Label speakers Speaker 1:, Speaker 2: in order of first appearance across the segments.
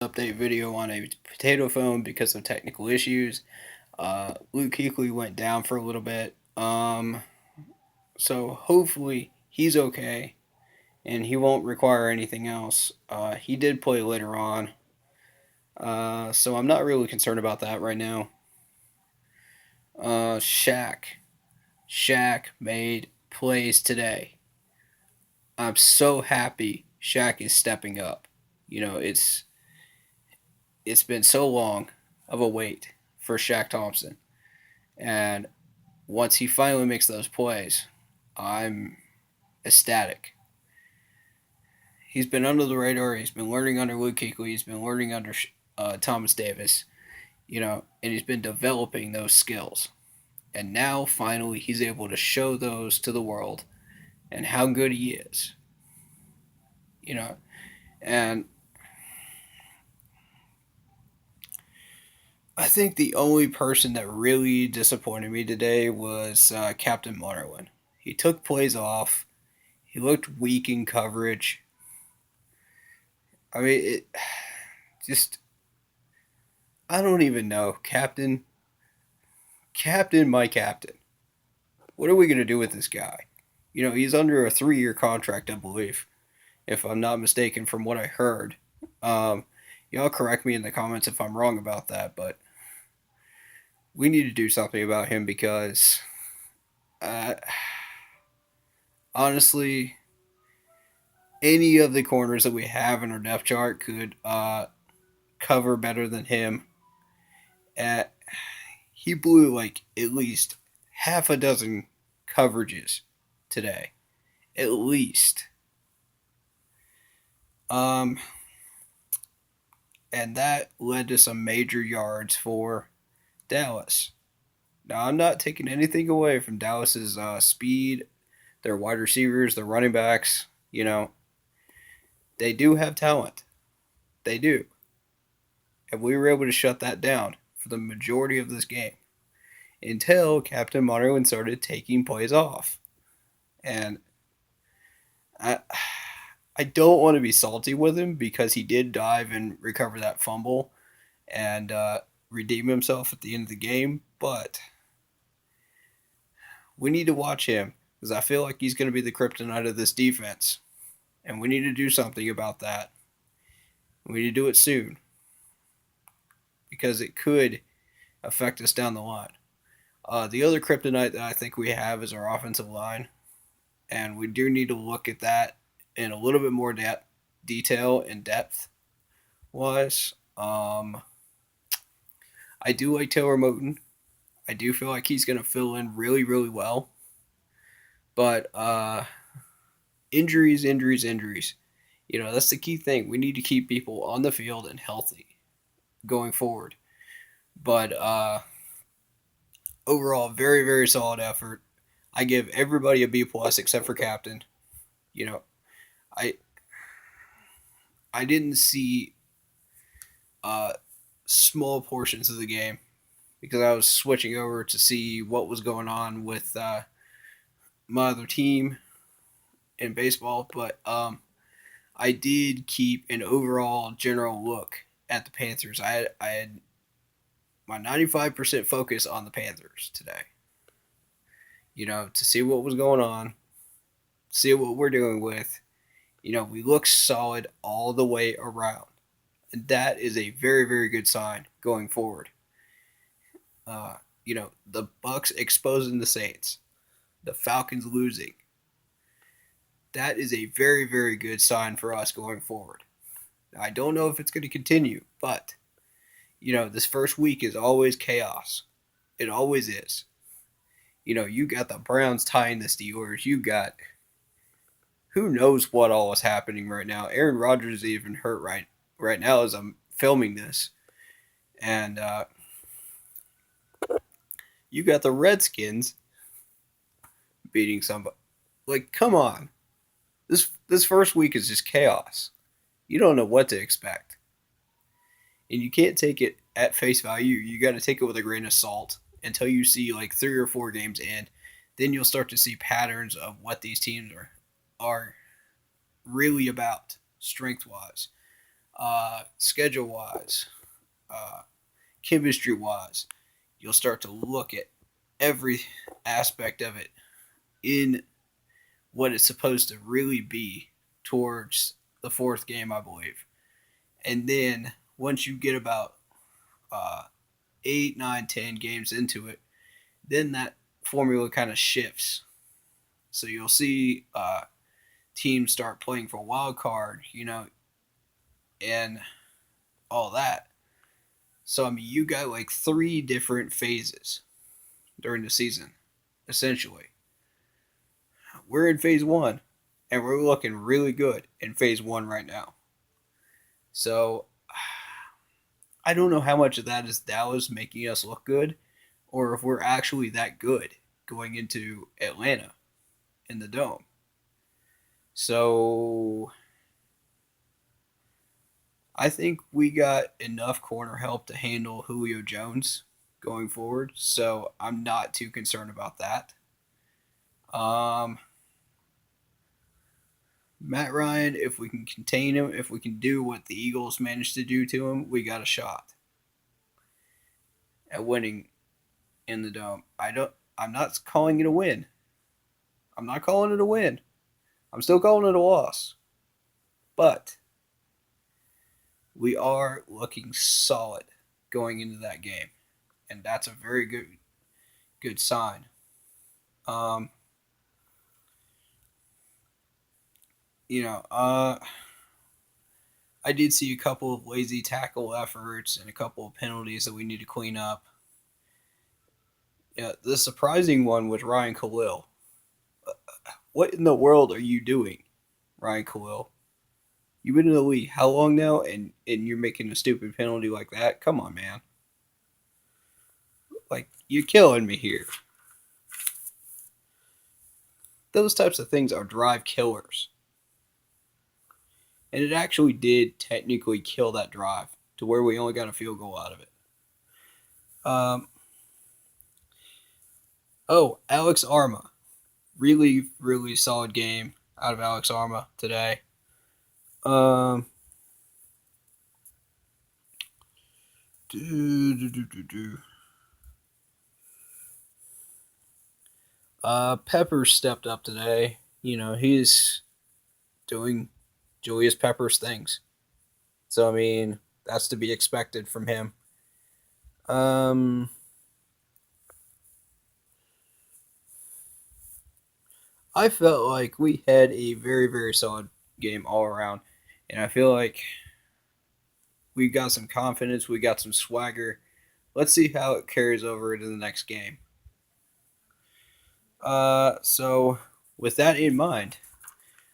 Speaker 1: update video on a potato phone because of technical issues. Luke Kuechly went down for a little bit. So hopefully he's okay and he won't require anything else. He did play later on. So I'm not really concerned about that right now. Shaq. Shaq made plays today. I'm so happy Shaq is stepping up. You know, it's been so long of a wait for Shaq Thompson. And once he finally makes those plays, I'm ecstatic. He's been under the radar. He's been learning under Luke Kuechly. He's been learning under Thomas Davis, and he's been developing those skills. And now, finally, he's able to show those to the world and how good he is, you know. And I think the only person that really disappointed me today was Captain Monerlin. He took plays off. He looked weak in coverage. I mean, it just I don't even know, Captain, my captain. What are we gonna do with this guy? He's under a 3-year contract, I believe, if I'm not mistaken, from what I heard. Um, y'all correct me in the comments if I'm wrong about that, but we need to do something about him because, uh, honestly, any of the corners that we have in our depth chart could cover better than him. At He blew like at least half a dozen coverages today, at least. Um, and that led to some major yards for Dallas. Now I'm not taking anything away from Dallas's speed, their wide receivers, their running backs. They do have talent. They do, and we were able to shut that down for the majority of this game until Captain Monerlin started taking plays off. And I I don't want to be salty with him because he did dive and recover that fumble and redeem himself at the end of the game. But we need to watch him because I feel like he's going to be the kryptonite of this defense. And we need to do something about that. We need to do it soon because it could affect us down the line. The other kryptonite that I think we have is our offensive line. And we do need to look at that in a little bit more detail and depth wise. I do like Taylor Moton. I do feel like he's going to fill in really, really well. But injuries, injuries, injuries. That's the key thing. We need to keep people on the field and healthy going forward. But overall, very, very solid effort. I give everybody a B plus except for captain. You know, I I didn't see uh, small portions of the game because I was switching over to see what was going on with my other team in baseball. But I did keep an overall general look at the Panthers. I had my 95% focus on the Panthers today. To see what was going on, see what we're dealing with. We look solid all the way around. And that is a very, very good sign going forward. The Bucks exposing the Saints, the Falcons losing. That is a very, very good sign for us going forward. I don't know if it's going to continue, but this first week is always chaos. It always is. You got the Browns tying the Steelers. You got who knows what all is happening right now. Aaron Rodgers is even hurt right now as I'm filming this, and you got the Redskins beating somebody. Like, come on, this first week is just chaos. You don't know what to expect, and you can't take it at face value. You got to take it with a grain of salt until you see like 3 or 4 games in. Then you'll start to see patterns of what these teams are really about strength wise. schedule wise, uh, chemistry wise. You'll start to look at every aspect of it in what it's supposed to really be towards the fourth game, I believe. And then once you get about uh, 8, 9, 10 games into it, then that formula kind of shifts. So you'll see teams start playing for a wild card, and all that. So I mean, you got like 3 different phases during the season, essentially. We're in phase one, and we're looking really good in phase one right now. So I don't know how much of that is Dallas making us look good, or if we're actually that good going into Atlanta in the dome. So I think we got enough corner help to handle Julio Jones going forward. So I'm not too concerned about that. Um, Matt Ryan, if we can contain him, if we can do what the Eagles managed to do to him, we got a shot at winning in the dome. I'm not calling it a win. I'm not calling it a win. I'm still calling it a loss. But we are looking solid going into that game. And that's a very good sign. Um, you know, I did see a couple of lazy tackle efforts and a couple of penalties that we need to clean up. Yeah, the surprising one was Ryan Khalil. What in the world are you doing, Ryan Khalil? You've been in the league how long now, and you're making a stupid penalty like that? Come on, man! Like you're killing me here. Those types of things are drive killers, and it actually did technically kill that drive to where we only got a field goal out of it. Um, Alex Arma, really solid game out of Alex Arma today. Um, do, do, do, do. Pepper stepped up today. He's doing Julius Pepper's things. So I mean, that's to be expected from him. Um, I felt like we had a very solid game all around, and I feel like we got some confidence, we got some swagger. Let's see how it carries over into the next game. So with that in mind,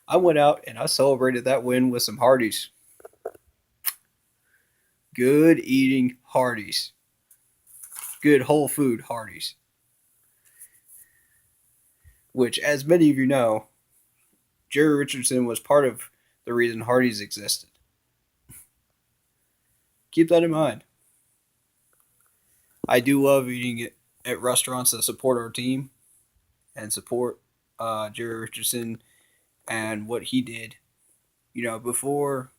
Speaker 1: I went out and I celebrated that win with some Hardee's. Good eating Hardee's. Good whole food Hardee's. Which, as many of you know, Jerry Richardson was part of the reason Hardee's existed. Keep that in mind. I do love eating it at restaurants that support our team and support Jerry Richardson and what he did. Before,